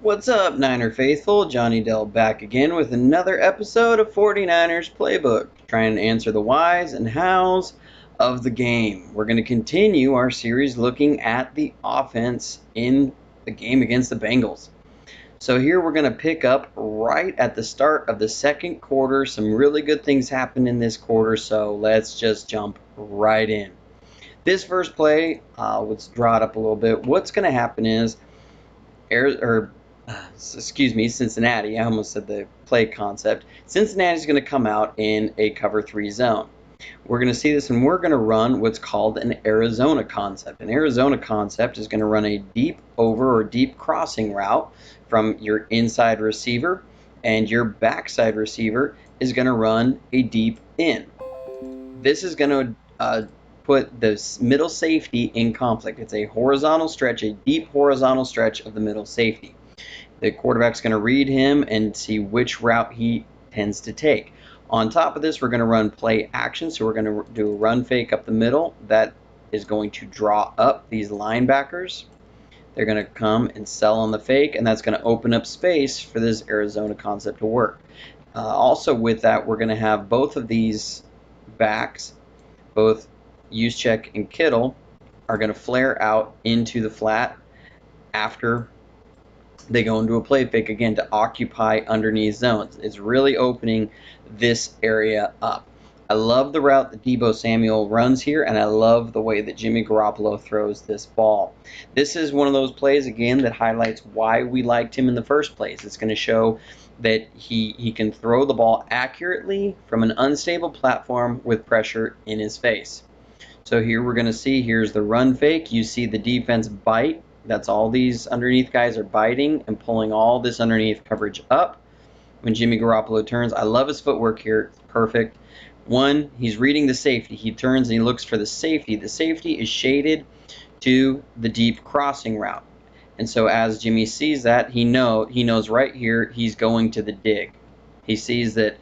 What's up, Niner Faithful? Johnny Dell back again with another episode of 49ers Playbook, trying to answer the whys and hows of the game. We're going to continue our series looking at the offense in the game against the Bengals. So here we're going to pick up right at the start of the second quarter. Some really good things happened in this quarter, so let's just jump right in. This first play, let's draw it up a little bit. What's going to happen is Cincinnati. I almost said the play concept. Cincinnati's going to come out in a cover 3 zone. We're going to see this, and we're going to run what's called an Arizona concept. An Arizona concept is going to run a deep over or deep crossing route from your inside receiver, and your backside receiver is going to run a deep in. This is going to put the middle safety in conflict. It's a horizontal stretch, a deep horizontal stretch of the middle safety. The quarterback's going to read him and see which route he tends to take. On top of this, we're going to run play action. So we're going to do a run fake up the middle. That is going to draw up these linebackers. They're going to come and sell on the fake, and that's going to open up space for this Arizona concept to work. Also with that, we're going to have both of these backs, both Juszczyk and Kittle, are going to flare out into the flat after they go into a play fake again to occupy underneath zones. It's really opening this area up. I love the route that Deebo Samuel runs here, and I love the way that Jimmy Garoppolo throws this ball. This is one of those plays, again, that highlights why we liked him in the first place. It's going to show that he can throw the ball accurately from an unstable platform with pressure in his face. So here we're going to see, here's the run fake. You see the defense bite. That's all these underneath guys are biting and pulling all this underneath coverage up. When Jimmy Garoppolo turns, I love his footwork here. It's perfect. One, he's reading the safety. He turns and he looks for the safety. The safety is shaded to the deep crossing route. And so as Jimmy sees that, he knows right here he's going to the dig. He sees that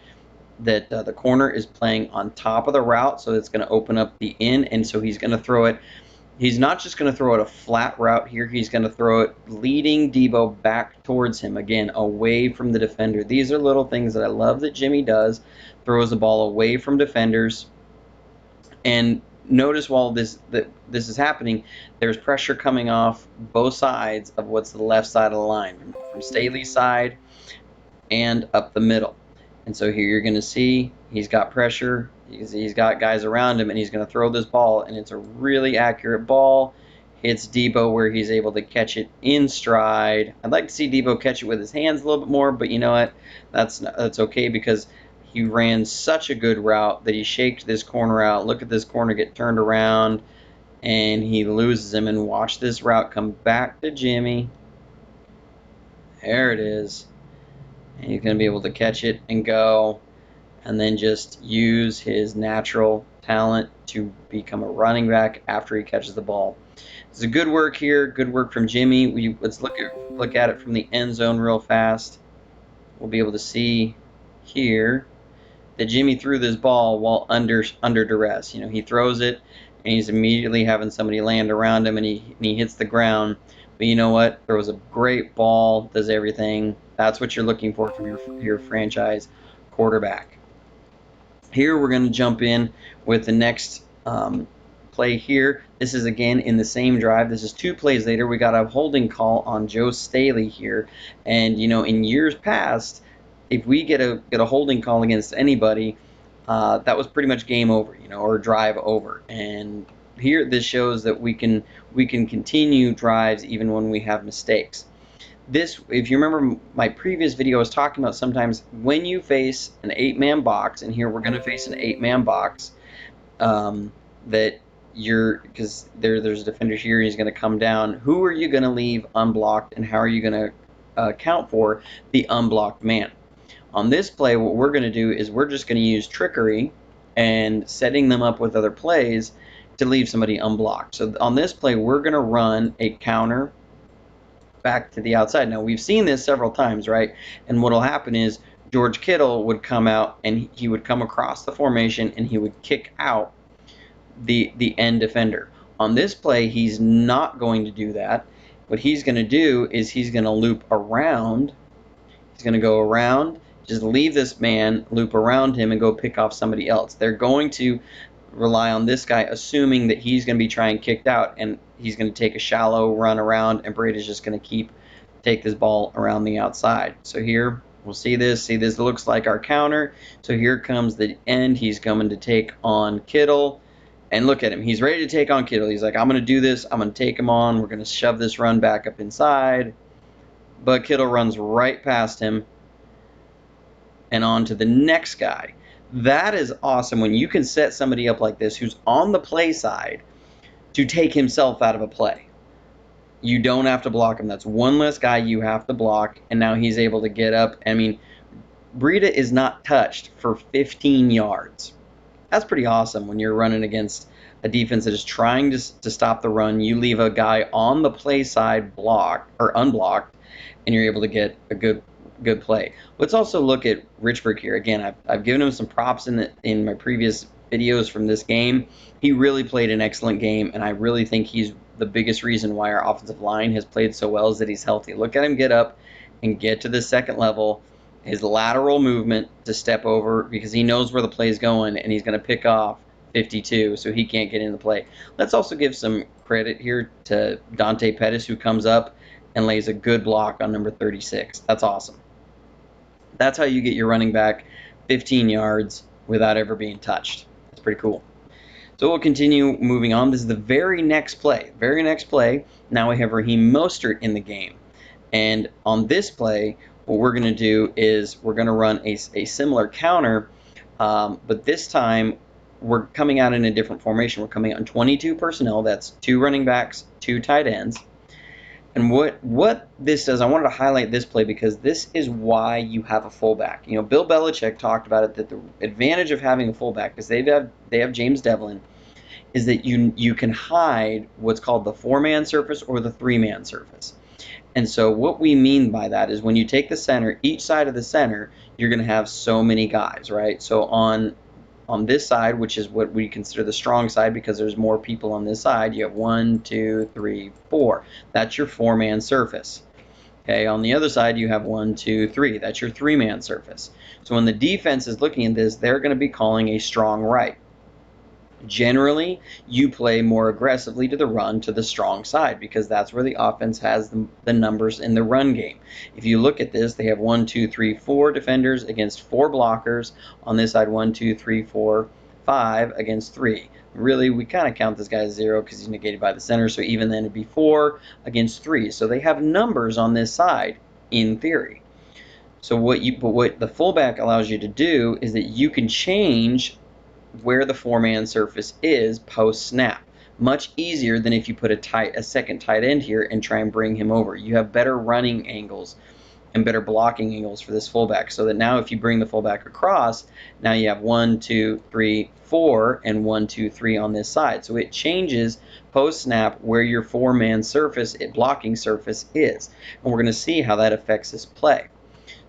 the corner is playing on top of the route, so it's going to open up the in, and so he's going to throw it. He's not just going to throw it a flat route here. He's going to throw it leading Deebo back towards him, again, away from the defender. These are little things that I love that Jimmy does. Throws the ball away from defenders. And notice while this is happening, there's pressure coming off both sides of what's the left side of the line, from Staley's side and up the middle. And so here you're going to see he's got pressure. He's got guys around him, and he's going to throw this ball, and it's a really accurate ball. Hits Deebo where he's able to catch it in stride. I'd like to see Deebo catch it with his hands a little bit more, but you know what? That's okay because he ran such a good route that he shaked this corner out. Look at this corner get turned around, and he loses him. And watch this route come back to Jimmy. There it is. And he's going to be able to catch it and go, and then just use his natural talent to become a running back after he catches the ball. It's a good work here, good work from Jimmy. Let's look at it from the end zone real fast. We'll be able to see here that Jimmy threw this ball while under duress. You know, he throws it, and he's immediately having somebody land around him, and he hits the ground. But you know what? Throws a great ball, does everything. That's what you're looking for from your franchise quarterback. Here we're going to jump in with the next play here. This is again in the same drive. This is 2 plays later. We got a holding call on Joe Staley here. And you know, in years past, if we get a holding call against anybody, that was pretty much game over, you know, or drive over. And here this shows that we can continue drives even when we have mistakes. This, if you remember my previous video, I was talking about sometimes when you face an 8-man box, and here we're going to face an 8-man box, that because there's a defender here, he's going to come down. Who are you going to leave unblocked, and how are you going to account for the unblocked man? On this play, what we're going to do is we're just going to use trickery and setting them up with other plays to leave somebody unblocked. So on this play, we're going to run a counter back to the outside. Now, we've seen this several times, right? And what will happen is George Kittle would come out, and he would come across the formation, and he would kick out the end defender. On this play, he's not going to do that. What he's going to do is he's going to loop around. He's going to go around, just leave this man, loop around him, and go pick off somebody else. They're going to rely on this guy, assuming that he's going to be trying kicked out, and he's going to take a shallow run around, and Braid is just going to take this ball around the outside. So here, we'll see this. See, this looks like our counter. So here comes the end. He's coming to take on Kittle. And look at him. He's ready to take on Kittle. He's like, I'm going to do this. I'm going to take him on. We're going to shove this run back up inside. But Kittle runs right past him and on to the next guy. That is awesome when you can set somebody up like this who's on the play side to take himself out of a play. You don't have to block him. That's one less guy you have to block, and now he's able to get up. I mean, Breida is not touched for 15 yards. That's pretty awesome when you're running against a defense that is trying to stop the run. You leave a guy on the play side blocked or unblocked, and you're able to get a good play. Let's also look at Richburg here. Again, I've given him some props in my previous videos from this game. He really played an excellent game, and I really think he's the biggest reason why our offensive line has played so well is that he's healthy. Look at him get up and get to the second level. His lateral movement to step over because he knows where the play is going, and he's going to pick off 52, so he can't get in the play. Let's also give some credit here to Dante Pettis, who comes up and lays a good block on number 36. That's awesome. That's how you get your running back 15 yards without ever being touched. That's pretty cool. So we'll continue moving on. This is the very next play. Now we have Raheem Mostert in the game. And on this play, what we're going to do is we're going to run a similar counter, but this time we're coming out in a different formation. We're coming out in 22 personnel. That's 2 running backs, 2 tight ends. And what this does, I wanted to highlight this play because this is why you have a fullback. You know, Bill Belichick talked about it, that the advantage of having a fullback, because they have James Devlin, is that you can hide what's called the 4-man surface or the 3-man surface. And so what we mean by that is when you take the center, each side of the center, you're going to have so many guys, right? So on this side, which is what we consider the strong side because there's more people on this side, you have 1, 2, 3, 4. That's your 4-man surface. Okay, on the other side, you have 1, 2, 3. That's your 3-man surface. So when the defense is looking at this, they're going to be calling a strong right. Generally, you play more aggressively to the run to the strong side because that's where the offense has the numbers in the run game. If you look at this, they have 1, 2, 3, 4 defenders against 4 blockers. On this side, 1, 2, 3, 4, 5 against 3. Really, we kind of count this guy as 0 because he's negated by the center, so even then it'd be 4 against 3. So they have numbers on this side in theory. So what the fullback allows you to do is that you can change where the 4-man surface is post snap. Much easier than if you put a second tight end here and try and bring him over. You have better running angles and better blocking angles for this fullback, so that now if you bring the fullback across, now you have 1, 2, 3, 4 and 1, 2, 3 on this side. So it changes post snap where your 4-man surface, blocking surface is. And we're going to see how that affects this play.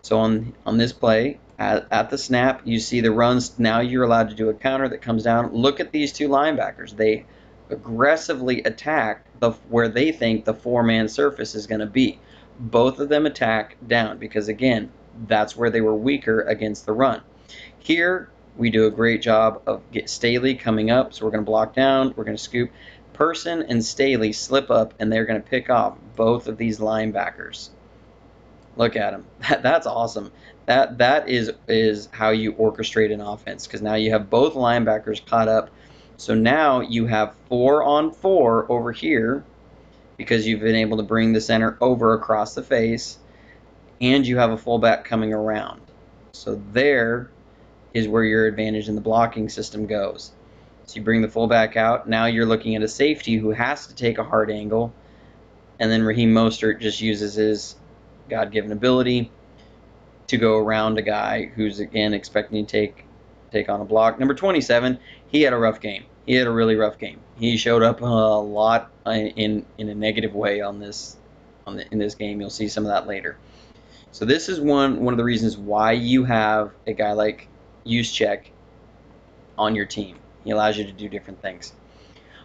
So on this play, at the snap, you see the runs. Now you're allowed to do a counter that comes down. Look at these 2 linebackers. They aggressively attack where they think the 4-man surface is going to be. Both of them attack down because, again, that's where they were weaker against the run. Here, we do a great job of Staley coming up. So we're going to block down. We're going to scoop. Person and Staley slip up, and they're going to pick off both of these linebackers. Look at him. That's awesome. That is how you orchestrate an offense because now you have both linebackers caught up. So now you have 4 on 4 over here because you've been able to bring the center over across the face, and you have a fullback coming around. So there is where your advantage in the blocking system goes. So you bring the fullback out. Now you're looking at a safety who has to take a hard angle, and then Raheem Mostert just uses his God-given ability to go around a guy who's, again, expecting to take on a block. Number 27, he had a rough game. He had a really rough game. He showed up a lot in a negative way in this game. You'll see some of that later. So this is one of the reasons why you have a guy like Juszczyk on your team. He allows you to do different things.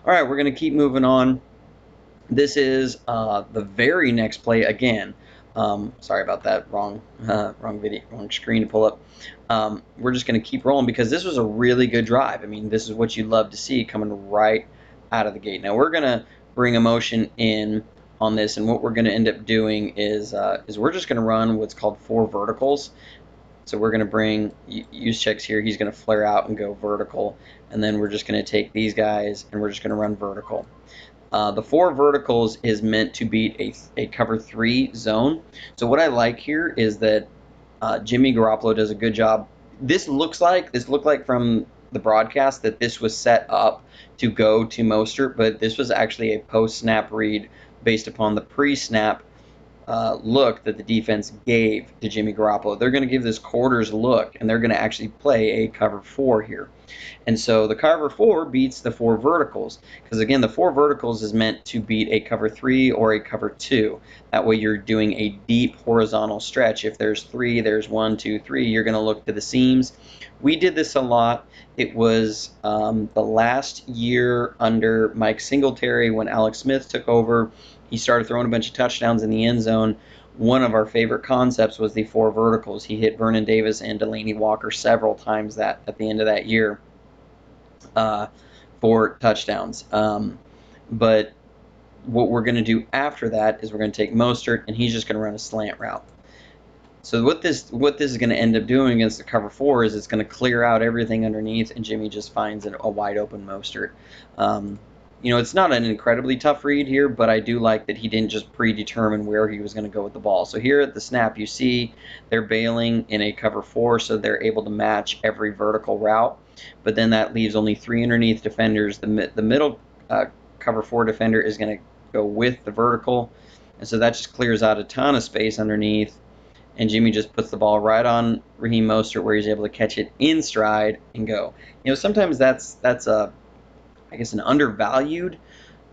All right, we're going to keep moving on. This is the very next play again. Sorry about that. Wrong video, wrong screen to pull up. We're just going to keep rolling because this was a really good drive. I mean, this is what you love to see coming right out of the gate. Now we're going to bring emotion in on this, and what we're going to end up doing is we're just going to run what's called 4 verticals. So we're going to bring use checks here. He's going to flare out and go vertical, and then we're just going to take these guys and we're just going to run vertical. The 4 verticals is meant to beat a cover 3 zone. So what I like here is that Jimmy Garoppolo does a good job. This looked like from the broadcast that this was set up to go to Mostert, but this was actually a post-snap read based upon the pre-snap look that the defense gave to Jimmy Garoppolo. They're going to give this quarters look, and they're going to actually play a cover 4 here. And so the cover 4 beats the 4 verticals, because again, the 4 verticals is meant to beat a cover 3 or a cover 2. That way you're doing a deep horizontal stretch. If there's 3, there's 1, 2, 3, you're going to look to the seams. We did this a lot. It was the last year under Mike Singletary when Alex Smith took over. He started throwing a bunch of touchdowns in the end zone. One of our favorite concepts was the 4 verticals. He hit Vernon Davis and Delaney Walker several times at the end of that year for touchdowns. But what we're going to do after that is we're going to take Mostert, and he's just going to run a slant route. So what this is going to end up doing against the cover 4 is it's going to clear out everything underneath, and Jimmy just finds a wide open Mostert. It's not an incredibly tough read here, but I do like that he didn't just predetermine where he was going to go with the ball. So here at the snap, you see they're bailing in a cover 4, so they're able to match every vertical route. But then that leaves only 3 underneath defenders. The middle cover 4 defender is going to go with the vertical, and so that just clears out a ton of space underneath. And Jimmy just puts the ball right on Raheem Mostert, where he's able to catch it in stride and go. Sometimes that's I guess an undervalued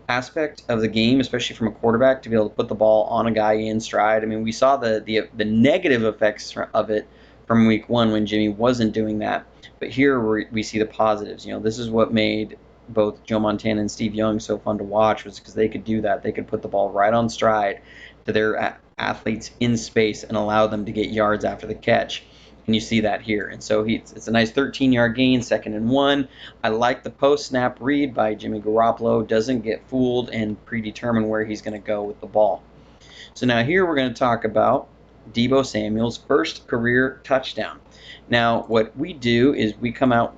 aspect of the game, especially from a quarterback, to be able to put the ball on a guy in stride. I mean, we saw the negative effects of it from week 1 when Jimmy wasn't doing that, but here we see the positives. This is what made both Joe Montana and Steve Young so fun to watch, was because they could do that. They could put the ball right on stride to their athletes in space and allow them to get yards after the catch. And you see that here. And so it's a nice 13-yard gain, 2nd and 1. I like the post-snap read by Jimmy Garoppolo. Doesn't get fooled and predetermine where he's going to go with the ball. So now here we're going to talk about Deebo Samuel's first career touchdown. Now what we do is we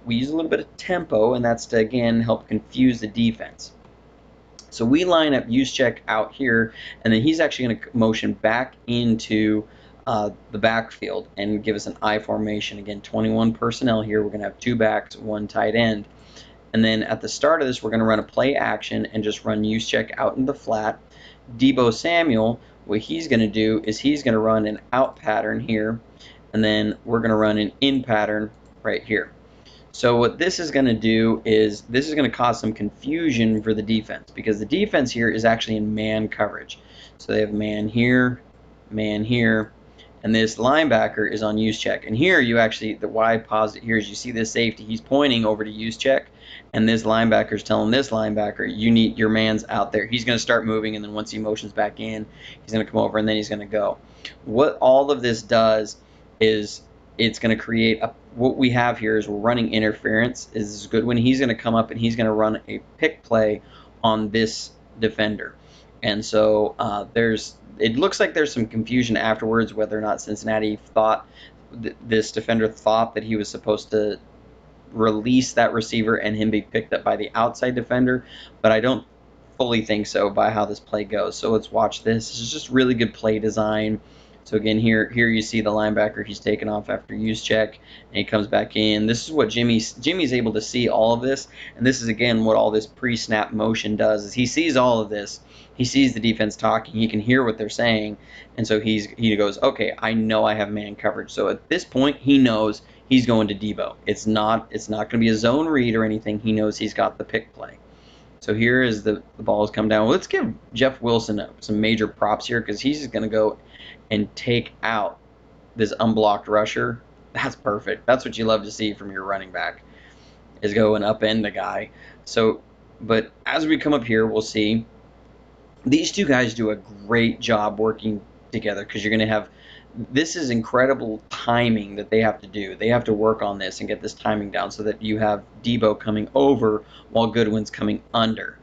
use a little bit of tempo, and that's to, again, help confuse the defense. So we line up Juszczyk out here, and then he's actually going to motion back into the backfield and give us an I formation. Again, 21 personnel here. We're going to have 2 backs, 1 tight end. And then at the start of this, we're going to run a play action and just run Juszczyk out in the flat. Deebo Samuel, what he's going to do is he's going to run an out pattern here, and then we're going to run an in pattern right here. So what this is going to do is this is going to cause some confusion for the defense, because the defense here is actually in man coverage. So they have man here, and this linebacker is on Juszczyk. And here you actually, the why I paused it here is you see this safety, he's pointing over to Juszczyk, and this linebacker is telling this linebacker, your man's out there. He's going to start moving, and then once he motions back in, he's going to come over, and then he's going to go. What all of this does is it's going to create what we have here is we're running interference. This is good when he's going to come up and he's going to run a pick play on this defender. And so it looks like there's some confusion afterwards whether or not Cincinnati thought this defender thought that he was supposed to release that receiver and him be picked up by the outside defender, but I don't fully think so by how this play goes. So let's watch this. This is just really good play design. So again, here you see the linebacker. He's taken off after Juszczyk, and he comes back in. This is what Jimmy's able to see all of this, and this is again what all this pre-snap motion does. Is he sees all of this. He sees the defense talking. He can hear what they're saying, and so he goes, okay, I know I have man coverage. So at this point, he knows he's going to Deebo. It's not going to be a zone read or anything. He knows he's got the pick play. So here is the ball has come down. Let's give Jeff Wilson some major props here, because he's going to go and take out this unblocked rusher. That's perfect. That's what you love to see from your running back, is go and upend the guy. So, but as we come up here, we'll see These two guys do a great job working together because you're going to have this is incredible timing that they have to do. They have to work on this and get this timing down so that you have Debo coming over while Goodwin's coming under.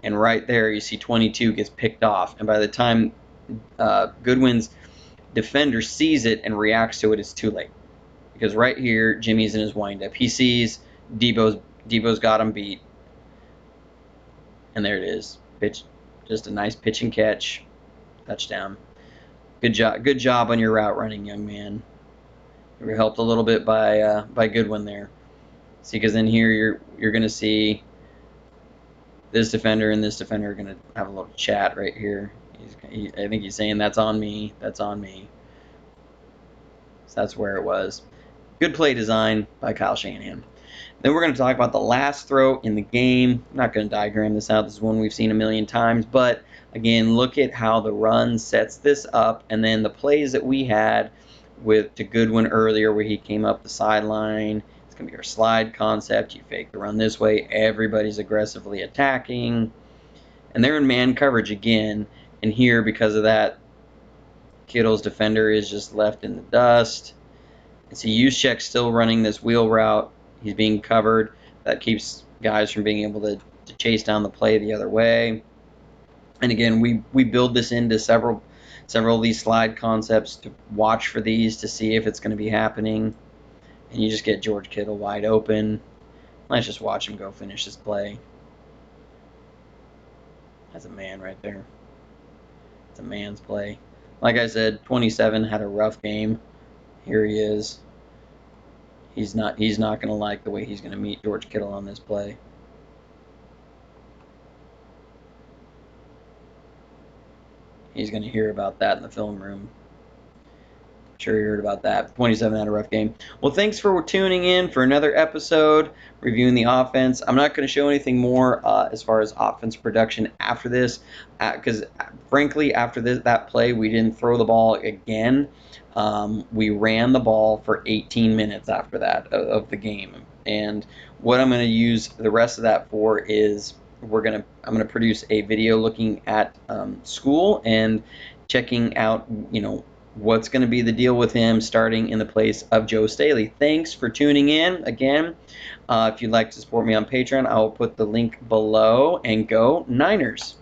And right there, you see 22 gets picked off. And by the time Goodwin's defender sees it and reacts to it, it's too late. Because right here, Jimmy's in his windup. He sees Debo's got him beat. And there it is. Pitch, just a nice pitch and catch. Touchdown. Good job on your route running, young man. You were helped a little bit by Goodwin there. See, because then here you're going to see this defender and this defender are going to have a little chat right here. I think he's saying, that's on me, that's on me. So that's where it was. Good play design by Kyle Shanahan. Then we're going to talk about the last throw in the game. I'm not going to diagram this out. This is one we've seen a million times. But, again, look at how the run sets this up. And then the plays that we had to Goodwin earlier where he came up the sideline. It's going to be our slide concept. You fake the run this way. Everybody's aggressively attacking. And they're in man coverage again. And here, because of that, Kittle's defender is just left in the dust. And so Juszczyk's still running this wheel route. He's being covered. That keeps guys from being able to chase down the play the other way. And again, we build this into several of these slide concepts to watch for these to see if it's going to be happening. And you just get George Kittle wide open. Let's just watch him go finish this play. That's a man right there. It's a man's play. Like I said, 27 had a rough game. Here he is. He's not going to like the way he's going to meet George Kittle on this play. He's going to hear about that in the film room. I'm sure you heard about that. 27 had a rough game. Well, thanks for tuning in for another episode reviewing the offense. I'm not going to show anything more as far as offense production after this because, frankly, after that play, we didn't throw the ball again. We ran the ball for 18 minutes after that of the game. And what I'm going to use the rest of that for is I'm going to produce a video looking at school and checking out, what's going to be the deal with him starting in the place of Joe Staley. Thanks for tuning in again. If you'd like to support me on Patreon, I will put the link below, and go Niners.